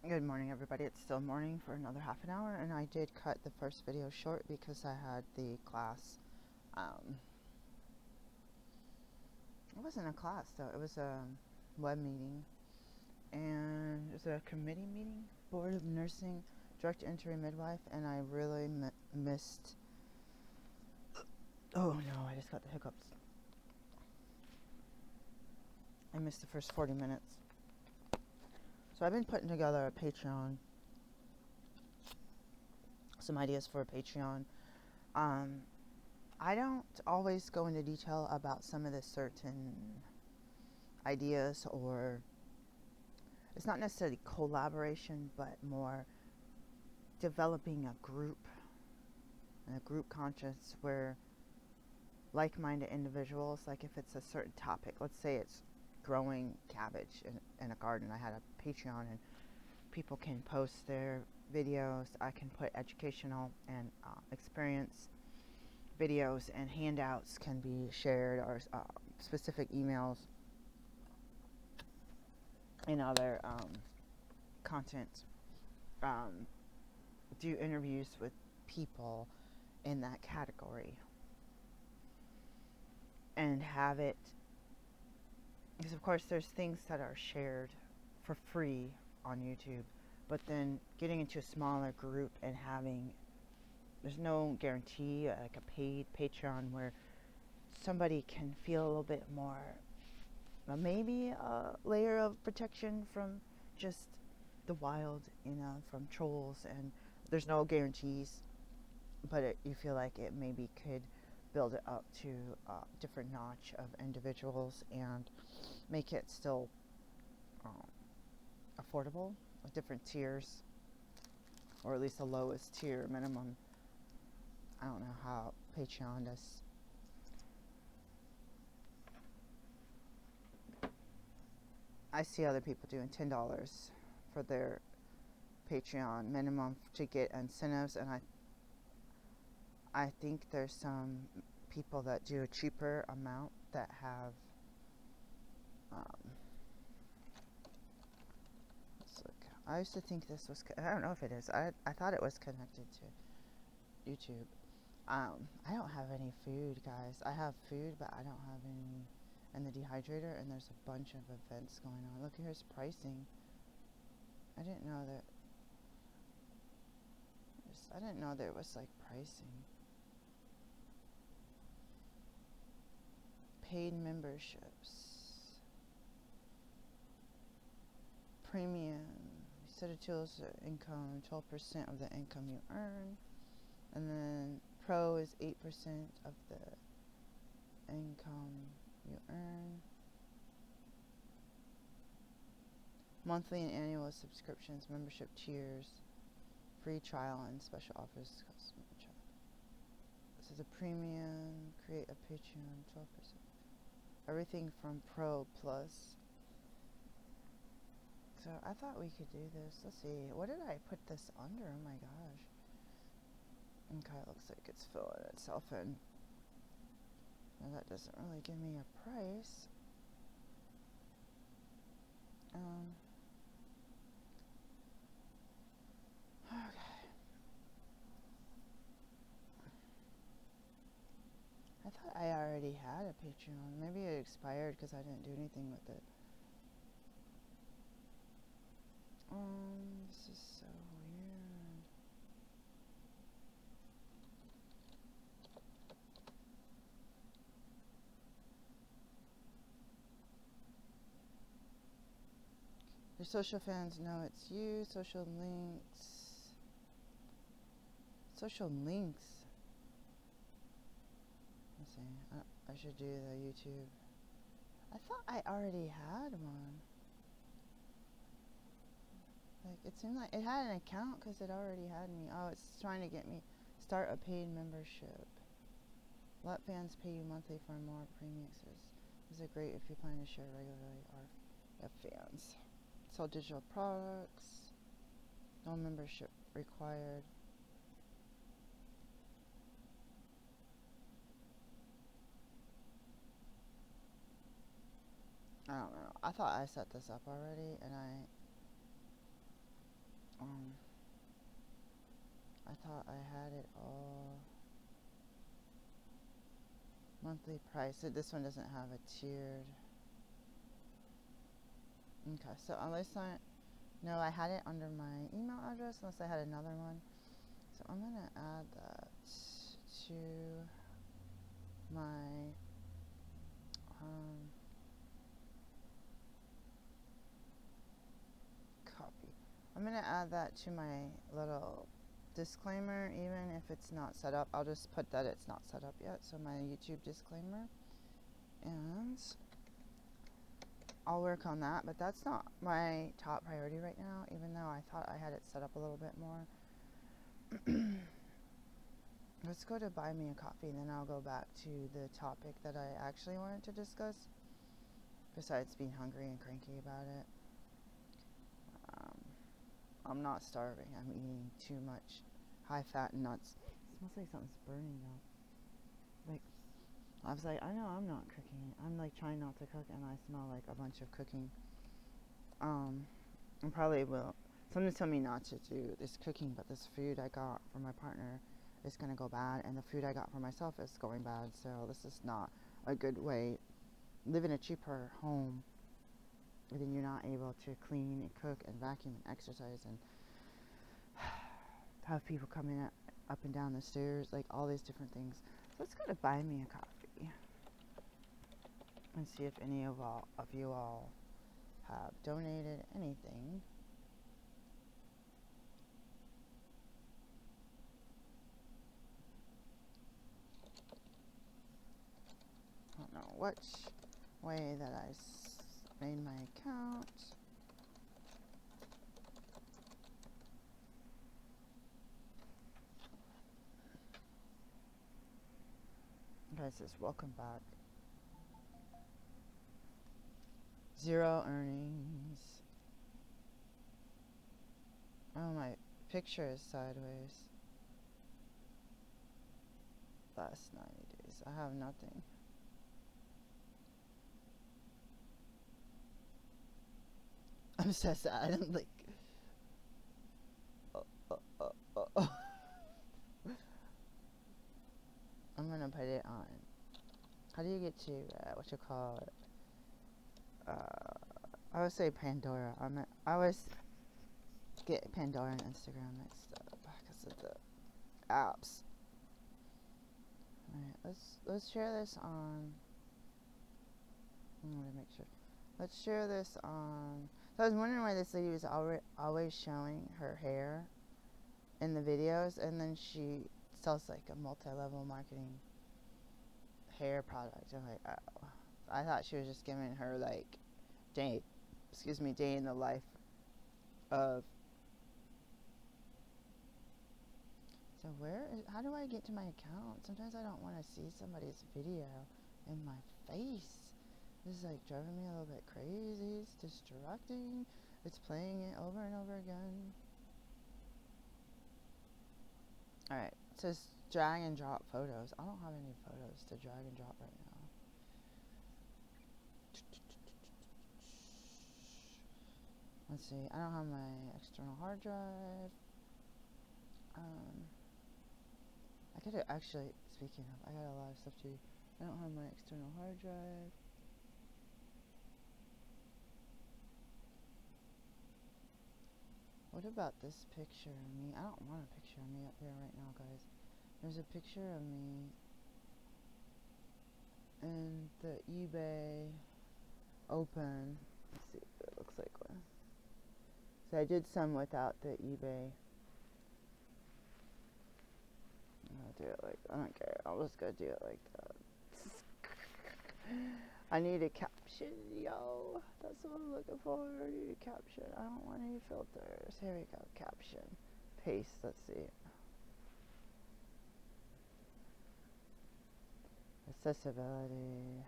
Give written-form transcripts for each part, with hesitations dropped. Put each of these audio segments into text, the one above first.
Good morning, everybody. It's still morning for another half an hour, and I did cut the first video short because I had the class. It wasn't a class, though. It was a web meeting, and it was a committee meeting, Board of Nursing, Direct Entry Midwife, and I really missed. Oh no, I just got the hiccups. I missed the first 40 minutes. So I've been putting together a Patreon, some ideas for a Patreon. I don't always go into detail about some of the certain ideas, or it's not necessarily collaboration, but more developing a group conscience where like-minded individuals, like if it's a certain topic, let's say it's growing cabbage in a garden. I had a Patreon and people can post their videos. I can put educational and experience videos, and handouts can be shared, or specific emails and other content. Do interviews with people in that category and have it, because of course there's things that are shared for free on YouTube, but then getting into a smaller group and having, there's no guarantee, like a paid Patreon where somebody can feel a little bit more, maybe a layer of protection from just the wild, from trolls, and there's no guarantees, but you feel like it maybe could build it up to a different notch of individuals and make it still affordable, with different tiers, or at least the lowest tier minimum. I don't know how Patreon does. I see other people doing $10 for their Patreon minimum to get incentives, and I think there's some people that do a cheaper amount that have let's look. I used to think this was, I don't know if it is. I thought it was connected to YouTube. I don't have any food, guys. I have food, but I don't have any in the dehydrator, and there's a bunch of events going on. Look, here's pricing. I didn't know there was like pricing. Paid memberships. Premium. Set of tools income, 12% of the income you earn. And then Pro is 8% of the income you earn. Monthly and annual subscriptions, membership tiers, free trial, and special offers. This is a premium. Create a Patreon, 12%. Everything from Pro Plus. So I thought we could do this. Let's see. What did I put this under? Oh my gosh. Okay, it looks like it's filling itself in. Now that doesn't really give me a price. Okay. I thought I already had a Patreon. Maybe it expired because I didn't do anything with it. This is so weird. Your social fans know it's you. Social links. Social links. Let's see. I should do the YouTube. I thought I already had one. Like, it seemed like it had an account because it already had me. Oh, it's trying to get me start a paid membership. Let fans pay you monthly for more premixes. This is great if you plan to share regularly or have fans. Sell digital products. No membership required. I don't know. I thought I set this up already, and thought I had it all. Monthly price. So this one doesn't have a tiered. Okay, so unless no, I had it under my email address unless I had another one. So I'm going to add that to my copy. I'm going to add that to my little disclaimer, even if it's not set up. I'll just put that it's not set up yet. So my YouTube disclaimer. And I'll work on that, but that's not my top priority right now, even though I thought I had it set up a little bit more. Let's go to buy me a coffee, and then I'll go back to the topic that I actually wanted to discuss, besides being hungry and cranky about it. I'm not starving. I'm eating too much high-fat nuts. It smells like something's burning, though. Like, I was like, I know I'm not cooking. I'm like trying not to cook, and I smell like a bunch of cooking. I probably will. Something told me not to do this cooking, but this food I got from my partner is going to go bad, and the food I got for myself is going bad, so this is not a good way. Live in a cheaper home, and then you're not able to clean and cook and vacuum and exercise and have people coming up and down the stairs, like all these different things. So let's go to buy me a coffee and see if any of you all have donated anything. I don't know which way that I made my account. Guys, says welcome back. 0 earnings. Oh, my picture is sideways. Last 90 days. I have nothing. I'm so sad. I'm like, I'm gonna put it on. How do you get to what you call it? I would say Pandora. I always get Pandora and Instagram mixed up because of the apps. Alright, let's share this on. I'm gonna make sure. Let's share this on. So I was wondering why this lady was always showing her hair in the videos, and then she sells like a multi-level marketing hair product. I'm like, oh. I thought she was just giving her like day in the life of. So how do I get to my account? Sometimes I don't want to see somebody's video in my face. This is like driving me a little bit crazy. It's distracting. It's playing it over and over again. Alright, it says drag and drop photos. I don't have any photos to drag and drop right now. Let's see, I don't have my external hard drive. I could actually, speaking of, I got a lot of stuff to do. I don't have my external hard drive. What about this picture of me? I don't want a picture of me up here right now, guys. There's a picture of me in the eBay open. Let's see what it looks like. So I did some without the eBay. I'll do it like, I don't care. I'll just go do it like that. I need a caption, yo. That's what I'm looking for. I need a caption. I don't want any filters. Here we go. Caption. Paste. Let's see. Accessibility.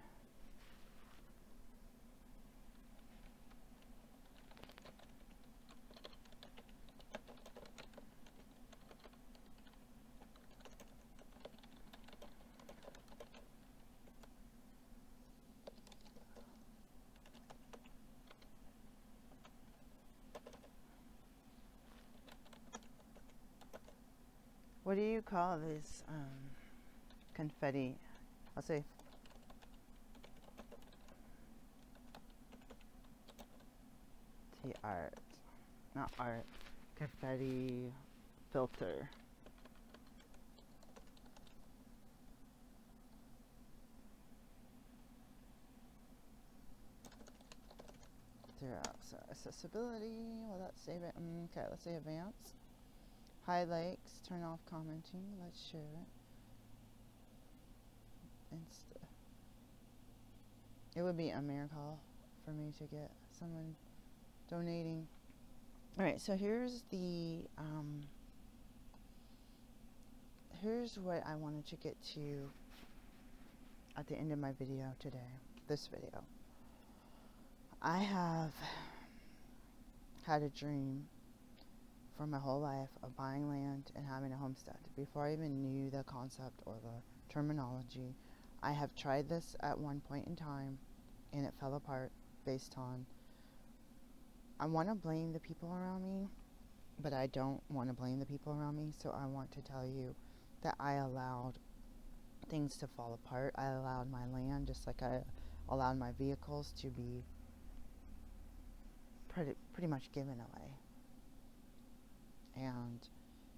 What do you call this confetti? I'll say art, not art, confetti filter. So accessibility, will that save it? Okay, let's say advanced. Highlights, turn off commenting, let's share it. It would be a miracle for me to get someone donating. Alright, so here's here's what I wanted to get to at the end of my video today, this video. I have had a dream for my whole life of buying land and having a homestead. Before I even knew the concept or the terminology, I have tried this at one point in time and it fell apart based on, I want to blame the people around me, but I don't want to blame the people around me, so I want to tell you that I allowed things to fall apart. I allowed my land, just like I allowed my vehicles, to be pretty much given away. And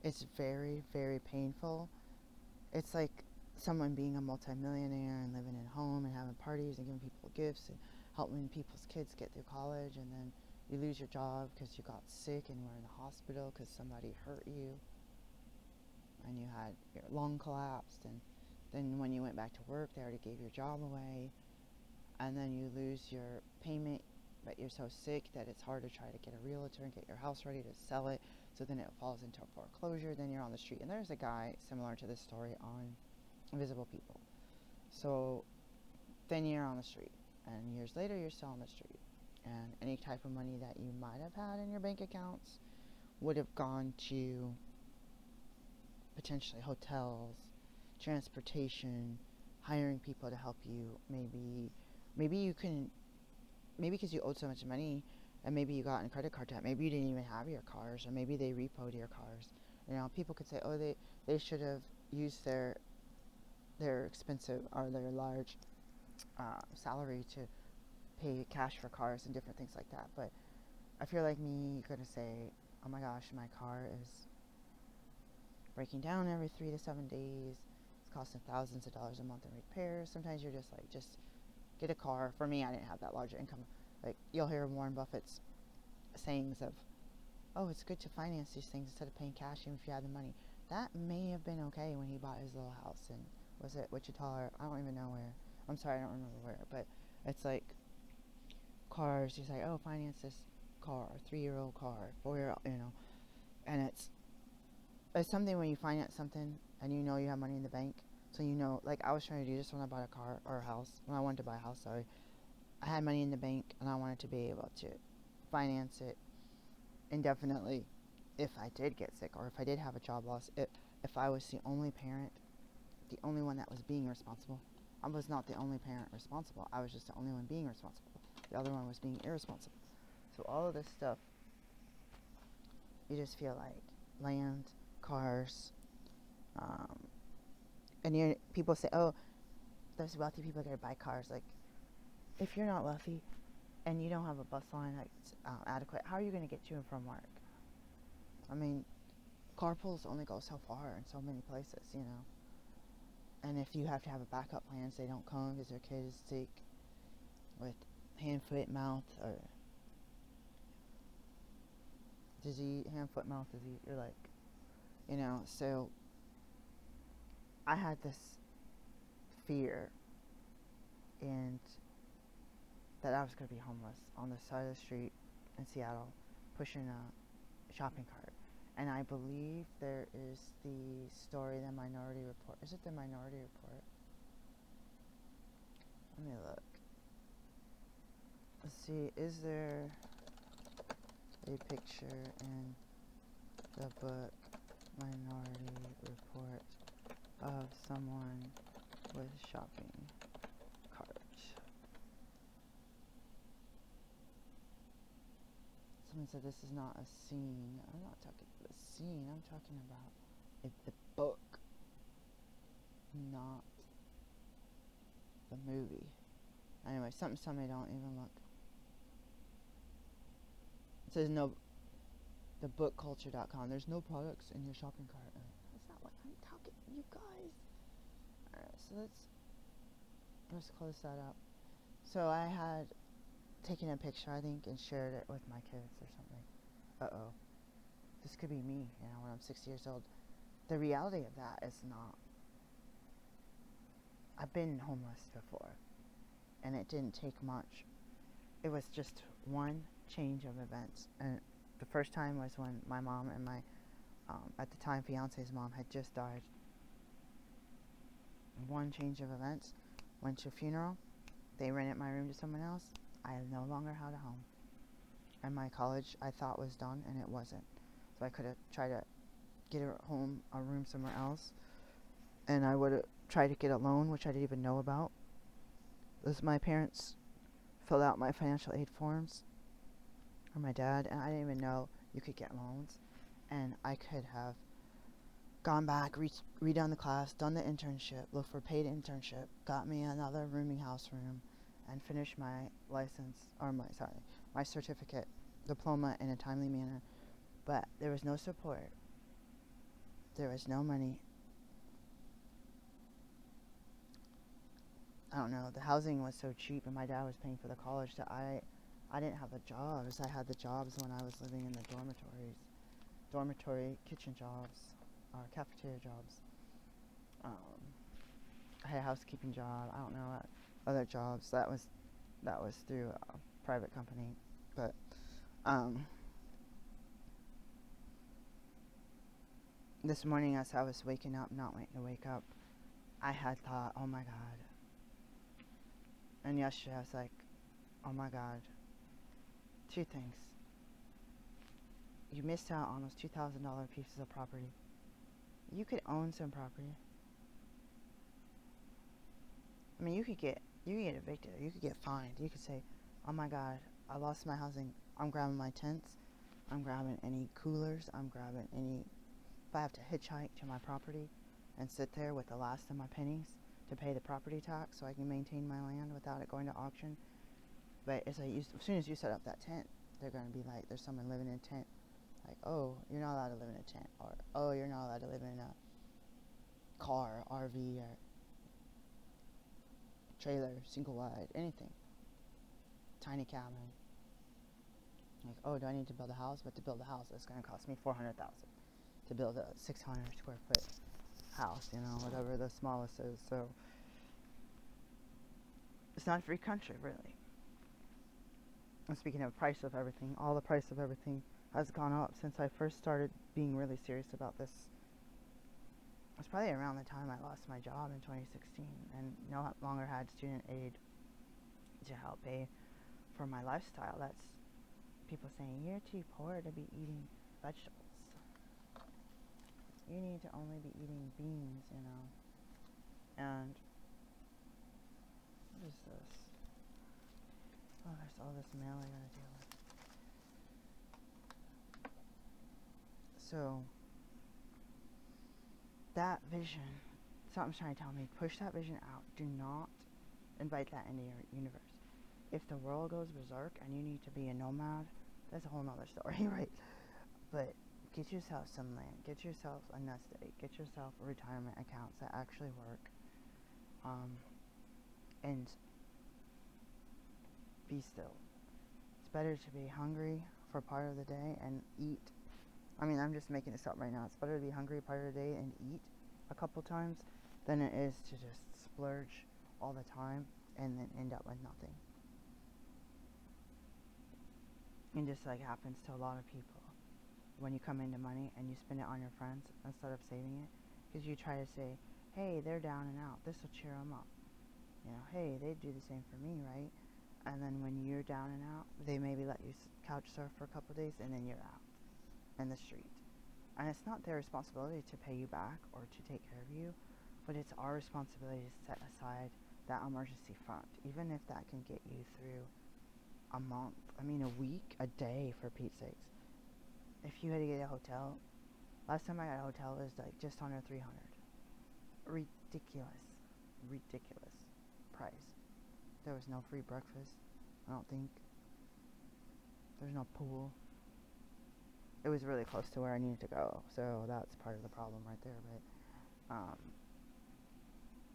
it's very, very painful. It's like someone being a multimillionaire and living in a home and having parties and giving people gifts and helping people's kids get through college, and then you lose your job because you got sick and were in the hospital because somebody hurt you and you had your lung collapsed, and then when you went back to work they already gave your job away, and then you lose your payment, but you're so sick that it's hard to try to get a realtor and get your house ready to sell it, so then it falls into a foreclosure, then you're on the street. And there's a guy similar to this story on Invisible People. So then you're on the street, and years later you're still on the street, and any type of money that you might have had in your bank accounts would have gone to potentially hotels, transportation, hiring people to help you. Maybe you couldn't, maybe because you owed so much money, and maybe you got in credit card debt, maybe you didn't even have your cars, or maybe they repoed your cars. You know, people could say, oh, they should have used their expensive or their large salary to pay cash for cars and different things like that. But if you're like me, you're gonna say, oh my gosh, my car is breaking down every 3 to 7 days. It's costing thousands of dollars a month in repairs. Sometimes you're just like, just get a car. For me, I didn't have that large income. Like, you'll hear Warren Buffett's sayings of, oh, it's good to finance these things instead of paying cash even if you have the money. That may have been okay when he bought his little house in, was it Wichita, or I don't even know where. I'm sorry, I don't remember where. But it's like cars. He's like, oh, finance this car, 3-year-old car, 4-year-old, you know. And it's something when you finance something and you know you have money in the bank. So you know, like I was trying to do this when I bought a car or a house. When I wanted to buy a house, sorry. I had money in the bank and I wanted to be able to finance it indefinitely if I did get sick or if I did have a job loss. If I was the only parent, the only one that was being responsible. I was not the only parent responsible. I was just the only one being responsible. The other one was being irresponsible. So all of this stuff, you just feel like land, cars, and people say, oh, those wealthy people are going to buy cars. Like, if you're not wealthy and you don't have a bus line that's adequate, how are you going to get to and from work? I mean, carpools only go so far in so many places, you know. And if you have to have a backup plan, so they don't come because their kid is sick with hand, foot, mouth, or disease, hand, foot, mouth disease, you're like, you know. So I had this fear and that I was going to be homeless on the side of the street in Seattle pushing a shopping cart. And I believe there is the story, the Minority Report. Is it the Minority Report? Let me look. Let's see, is there a picture in the book Minority Report of someone with shopping cart? Someone said this is not a scene. I'm not talking about a scene. I'm talking about It's the book, not the movie. Anyway, something's telling me don't even look. It says no, the bookculture.com. There's no products in your shopping cart. That's not what I'm talking, you guys. Alright, so let's close that up. So I had taken a picture, I think, and shared it with my kids or something. Uh-oh. This could be me, when I'm 60 years old. The reality of that is not. I've been homeless before, and it didn't take much. It was just one change of events. And the first time was when my mom and my, at the time, fiance's mom had just died. One change of events. Went to a funeral. They rented my room to someone else. I no longer had a home. And my college, I thought, was done, and it wasn't. So I could have tried to get a room somewhere else. And I would have tried to get a loan, which I didn't even know about. My parents filled out my financial aid forms, or my dad, and I didn't even know you could get loans. And I could have gone back, redone the class, done the internship, looked for paid internship, got me another rooming house room, and finished my license, or my certificate, diploma in a timely manner. But there was no support. There was no money. I don't know, the housing was so cheap, and my dad was paying for the college that I didn't have the jobs. I had the jobs when I was living in the dormitory kitchen jobs, or cafeteria jobs. I had a housekeeping job. I don't know, other jobs. That was through a private company. But this morning, as I was waking up, not waiting to wake up, I had thought, oh my God. And yesterday I was like, oh my God. Two things. You missed out on those $2,000 pieces of property. You could own some property. I mean, you could get evicted. You could get fined. You could say, oh my God, I lost my housing. I'm grabbing my tents. I'm grabbing any coolers. I'm grabbing any, if I have to hitchhike to my property and sit there with the last of my pennies to pay the property tax so I can maintain my land without it going to auction. But it's like, as soon as you set up that tent, they're going to be like, there's someone living in a tent. Like, oh, you're not allowed to live in a tent. Or, oh, you're not allowed to live in a car, RV, or trailer, single wide, anything. Tiny cabin. Like, oh, do I need to build a house? But to build a house, it's going to cost me $400,000. To build a 600 square foot house, whatever the smallest is. So it's not a free country, really. And speaking of price of everything, all the price of everything has gone up since I first started being really serious about this. It was probably around the time I lost my job in 2016 and no longer had student aid to help pay for my lifestyle. That's people saying, you're too poor to be eating vegetables. You need to only be eating beans, And what is this? Oh, there's all this mail I gotta deal with. So, that vision, something's trying to tell me, push that vision out. Do not invite that into your universe. If the world goes berserk and you need to be a nomad, that's a whole nother story, right? But get yourself some land. Get yourself a nest egg. Get yourself retirement accounts that actually work. And be still. It's better to be hungry for part of the day and eat. I mean, I'm just making this up right now. It's better to be hungry part of the day and eat a couple times than it is to just splurge all the time and then end up with nothing. And just like happens to a lot of people when you come into money and you spend it on your friends instead of saving it, because you try to say, hey, they're down and out, this will cheer them up. Hey, they do the same for me, right? And then when you're down and out, they maybe let you couch surf for a couple days, and then you're out in the street. And it's not their responsibility to pay you back or to take care of you, but it's our responsibility to set aside that emergency fund, even if that can get you through a month, a week, a day, for Pete's sakes. If you had to get a hotel, Last time I got a hotel was like just under 300. Ridiculous. Ridiculous price. There was no free breakfast, I don't think. There's no pool. It was really close to where I needed to go, so that's part of the problem right there. But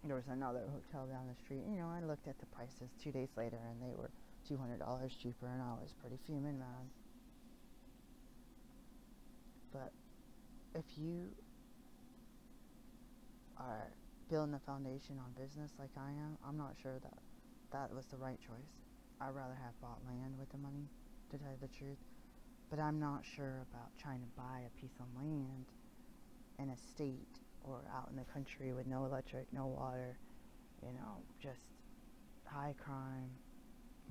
there was another hotel down the street. I looked at the prices 2 days later, and they were $200 cheaper, and I was pretty fuming, man. But if you are building a foundation on business like I am, I'm not sure that that was the right choice. I'd rather have bought land with the money, to tell you the truth. But I'm not sure about trying to buy a piece of land in a state or out in the country with no electric, no water, just high crime,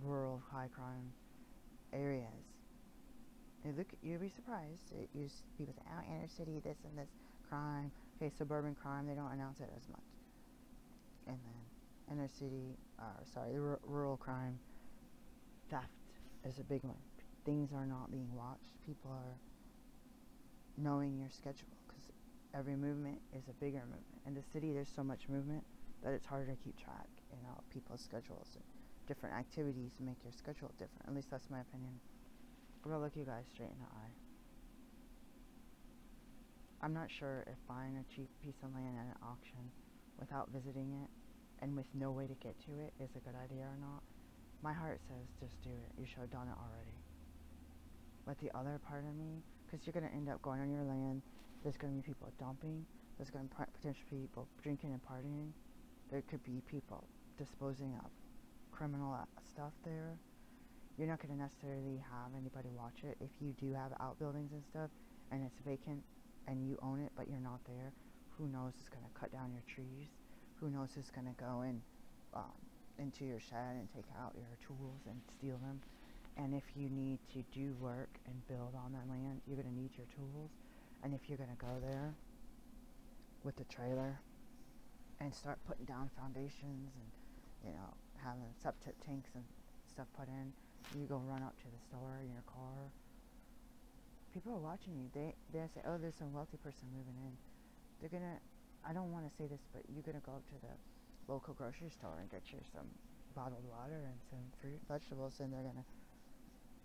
rural high crime areas. You'd be surprised. People say, oh, inner city, this and this crime. Okay, suburban crime, they don't announce it as much. And then inner city, rural crime, theft is a big one. Things are not being watched. People are knowing your schedule, because every movement is a bigger movement. In the city, there's so much movement that it's harder to keep track. People's schedules and different activities make your schedule different. At least that's my opinion. I'm gonna look you guys straight in the eye. I'm not sure if buying a cheap piece of land at an auction without visiting it and with no way to get to it is a good idea or not. My heart says just do it. You should have done it already. But the other part of me, because you're going to end up going on your land, there's going to be people dumping, there's going to be potentially people drinking and partying, there could be people disposing of criminal stuff there. You're not going to necessarily have anybody watch it. If you do have outbuildings and stuff, and it's vacant, and you own it, but you're not there, who knows who's going to cut down your trees? Who knows who's going to go in into your shed and take out your tools and steal them? And if you need to do work and build on that land, you're going to need your tools. And if you're going to go there with the trailer and start putting down foundations and, having septic tanks and stuff put in, you go run up to the store in your car. People are watching you. They say, oh, there's some wealthy person moving in. They're going to, I don't want to say this, but you're going to go up to the local grocery store and get you some bottled water and some fruit, vegetables, and they're going to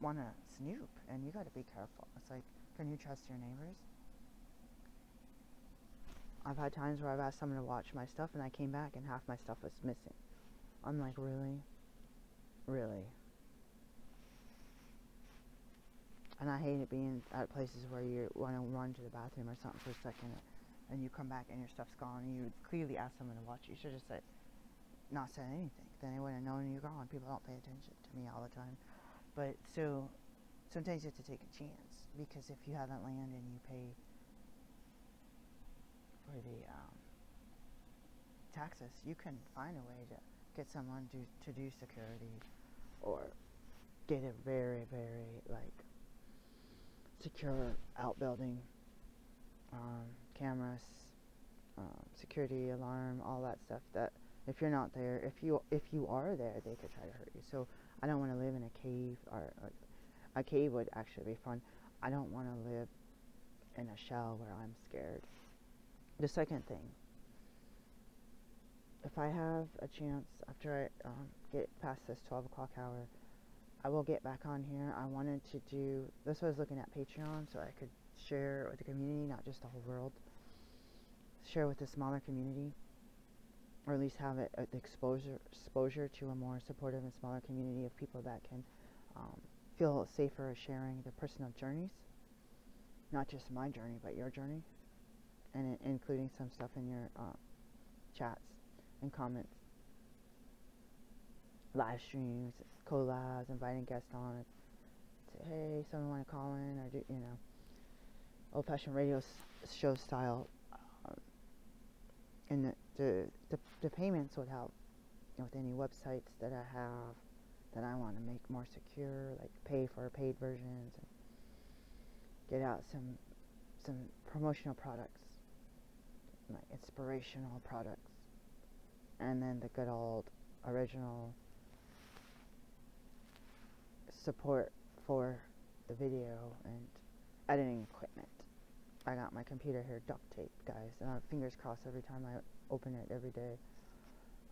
want to snoop, and you got to be careful. It's like, can you trust your neighbors? I've had times where I've asked someone to watch my stuff, and I came back and half my stuff was missing. I'm like, really? Really? And I hate it being at places where you want to run to the bathroom or something for a second, and you come back and your stuff's gone, and you would clearly ask someone to watch. You should have said, not said anything. Then they wouldn't have known you're gone. People don't pay attention to me all the time. But so sometimes you have to take a chance, because if you have that land and you pay for the taxes, you can find a way to get someone to do security, or get a very, very secure outbuilding, cameras, security alarm, all that stuff. That if you're not there, if you are there, they could try to hurt you. So I don't want to live in a cave, or a cave would actually be fun. I don't want to live in a shell where I'm scared. The second thing, if I have a chance after I get past this 12 o'clock hour, I will get back on here. I wanted to do, this was looking at Patreon, so I could share with the community, not just the whole world. Share with a smaller community, or at least have it exposure to a more supportive and smaller community of people that can feel safer sharing their personal journeys, not just my journey, but your journey, and including some stuff in your chats and comments, live streams, collabs, inviting guests on. Say, hey, someone want to call in, or do old-fashioned radio show style. And the payments would help with any websites that I have that I want to make more secure, like pay for paid versions, and get out some promotional products, like inspirational products, and then the good old original support for the video and editing equipment. I got my computer here duct taped, guys. Fingers crossed every time I open it every day.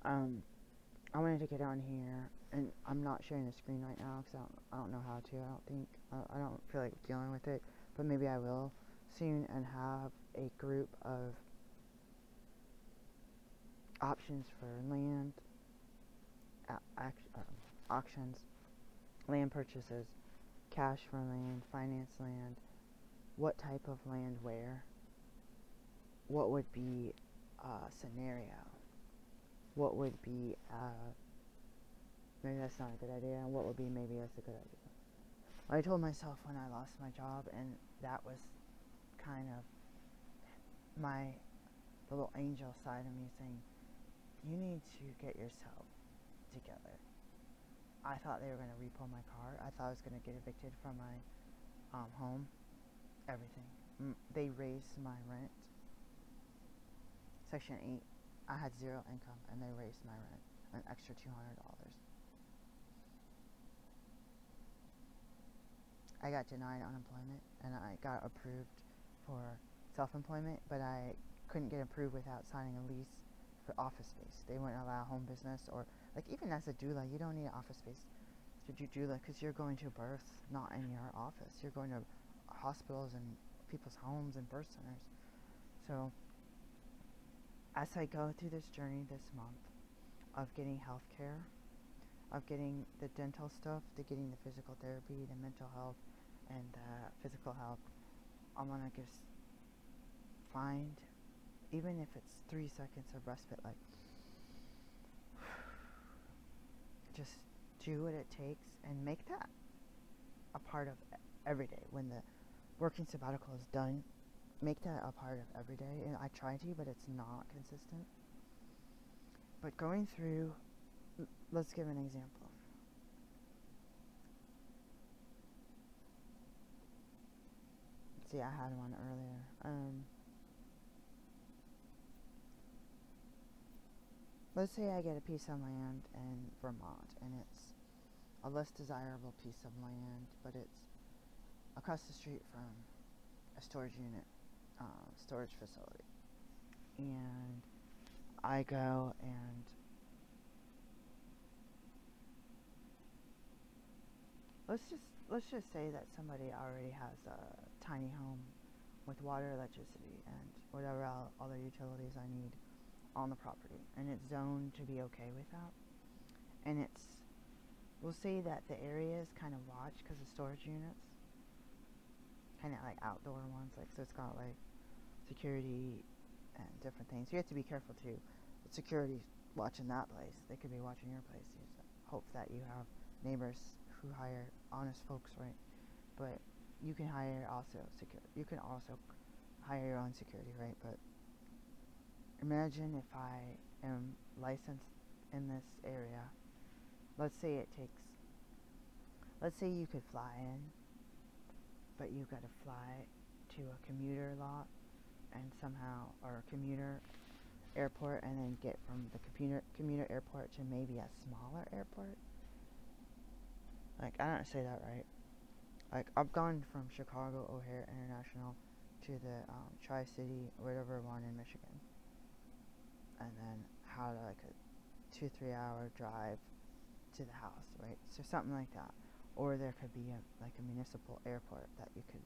I wanted to get on here, and I'm not sharing the screen right now because I don't know how to. I don't think I don't feel like dealing with it, but maybe I will soon and have a group of options for land auctions, land purchases, cash for land, finance land, what type of land where, what would be a scenario, what would be maybe that's not a good idea, and what would be maybe that's a good idea. I told myself when I lost my job, and that was kind of my little angel side of me saying, you need to get yourself together. I thought they were going to repo my car. I thought I was going to get evicted from my home. Everything. They raised my rent. Section 8. I had zero income, and they raised my rent an extra $200. I got denied unemployment, and I got approved for self-employment, but I couldn't get approved without signing a lease for office space. They wouldn't allow home business, or like even as a doula, you don't need an office space to do doula because you're going to birth, not in your office. You're going to hospitals and people's homes and birth centers. So as I go through this journey this month of getting health care, of getting the dental stuff, to getting the physical therapy, the mental health, and the physical health, I'm going to just find, even if it's 3 seconds of respite, like, just do what it takes and make that a part of every day. When the working sabbatical is done, make that a part of every day. And I try to, but it's not consistent. But going through, let's give an example. See, I had one earlier. Let's say I get a piece of land in Vermont, and it's a less desirable piece of land, but it's across the street from a storage unit, storage facility. And I go and let's just say that somebody already has a tiny home with water, electricity, and whatever other utilities I need on the property, and it's zoned to be okay with that. And we'll say that the area is kind of watched because of storage units, kind of like outdoor ones, like, so it's got like security and different things. You have to be careful too. With security watching that place, they could be watching your place. You just hope that you have neighbors who hire honest folks, right? But you can hire also security. You can also hire your own security, right? But imagine if I am licensed in this area. Let's say you could fly in, but you got to fly to a commuter lot and somehow, or a commuter airport, and then get from the commuter airport to maybe a smaller airport. Like, I don't say that right. Like, I've gone from Chicago O'Hare International to the Tri-City, whatever one in Michigan, and then had like a 2-3 hour drive to the house, right? So something like that. Or there could be like a municipal airport that you could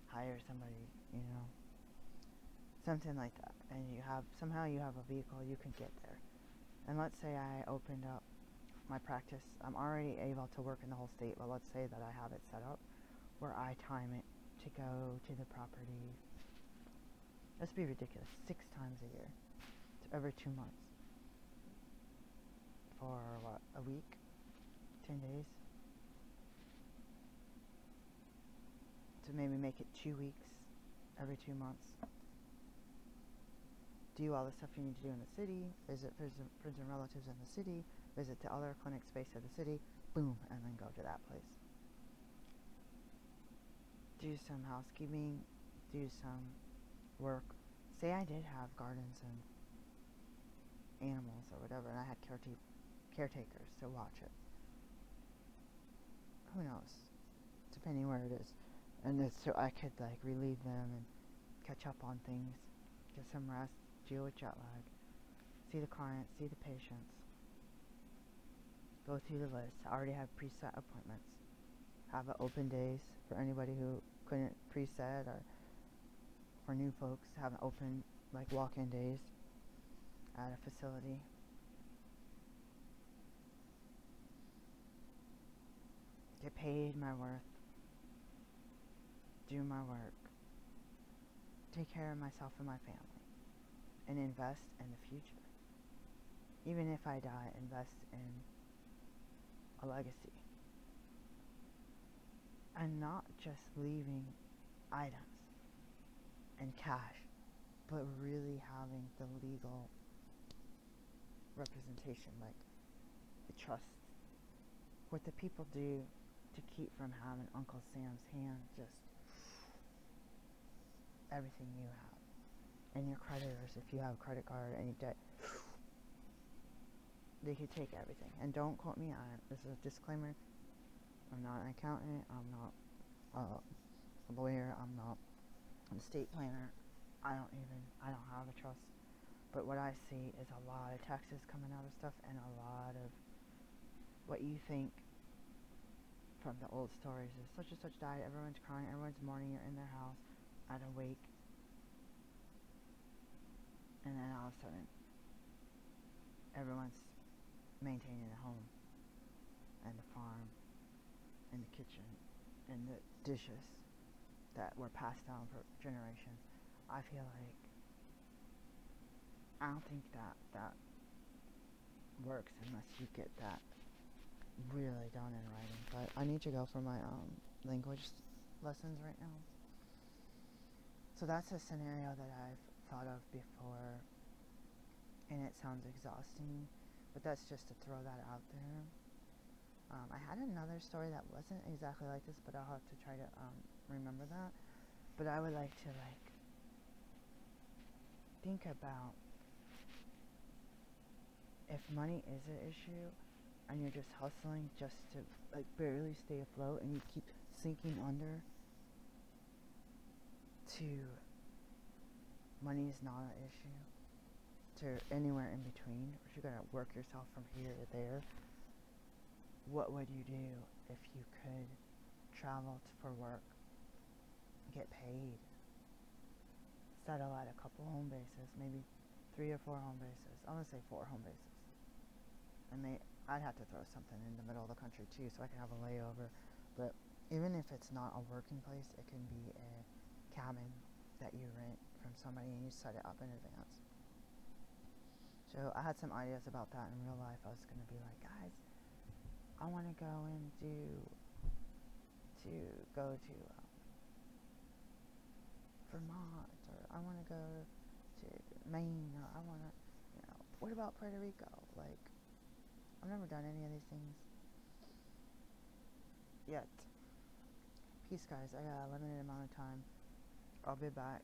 hire somebody, something like that. And somehow you have a vehicle, you can get there. And let's say I opened up my practice. I'm already able to work in the whole state, but let's say that I have it set up where I time it to go to the property. Let's be ridiculous. 6 times a year. Every 2 months. For what? A week? 10 days? To maybe make it 2 weeks every 2 months. Do all the stuff you need to do in the city, visit friends and relatives in the city, visit the other clinics based in the city, boom, and then go to that place. Do some housekeeping, do some work. Say I did have gardens and animals or whatever, and I had caretakers to watch it. Who knows? Depending where it is. And so I could like relieve them and catch up on things, get some rest, deal with jet lag, see the clients, see the patients, go through the list. I already have preset appointments. Have open days for anybody who couldn't preset, or for new folks, have an open, like, walk-in days at a facility. Get paid my worth. Do my work. Take care of myself and my family. And invest in the future. Even if I die, invest in a legacy. And not just leaving items and cash, but really having the legal representation, like the trust. What the people do to keep from having Uncle Sam's hand just everything you have. And your creditors, if you have a credit card, any debt, they could take everything. And don't quote me on it. This is a disclaimer. I'm not an accountant. I'm not a lawyer. I'm not an estate planner. I don't have a trust. But what I see is a lot of taxes coming out of stuff, and a lot of what you think from the old stories is such and such died, everyone's crying, everyone's mourning, you're in their house at a wake, and then all of a sudden everyone's maintaining the home and the farm and the kitchen and the dishes that were passed down for generations. I feel like I don't think that works unless you get that really done in writing. But I need to go for my language lessons right now. So that's a scenario that I've thought of before, and it sounds exhausting, but that's just to throw that out there. I had another story that wasn't exactly like this, but I'll have to try to remember that. But I would like to think about if money is an issue and you're just hustling just to barely stay afloat, and you keep sinking under to money is not an issue, to anywhere in between, or if you're gonna work yourself from here to there, what would you do if you could travel for work, get paid, settle at a couple home bases, maybe 3 or 4 home bases? I'm gonna say 4 home bases. And I'd have to throw something in the middle of the country too, so I can have a layover. But even if it's not a working place, it can be a cabin that you rent from somebody and you set it up in advance. So I had some ideas about that in real life. I was going to be like, guys, I want to go and go to Vermont, or I want to go to Maine, or I want to, what about Puerto Rico? Like, I've never done any of these things yet. Peace, guys. I got a limited amount of time. I'll be back.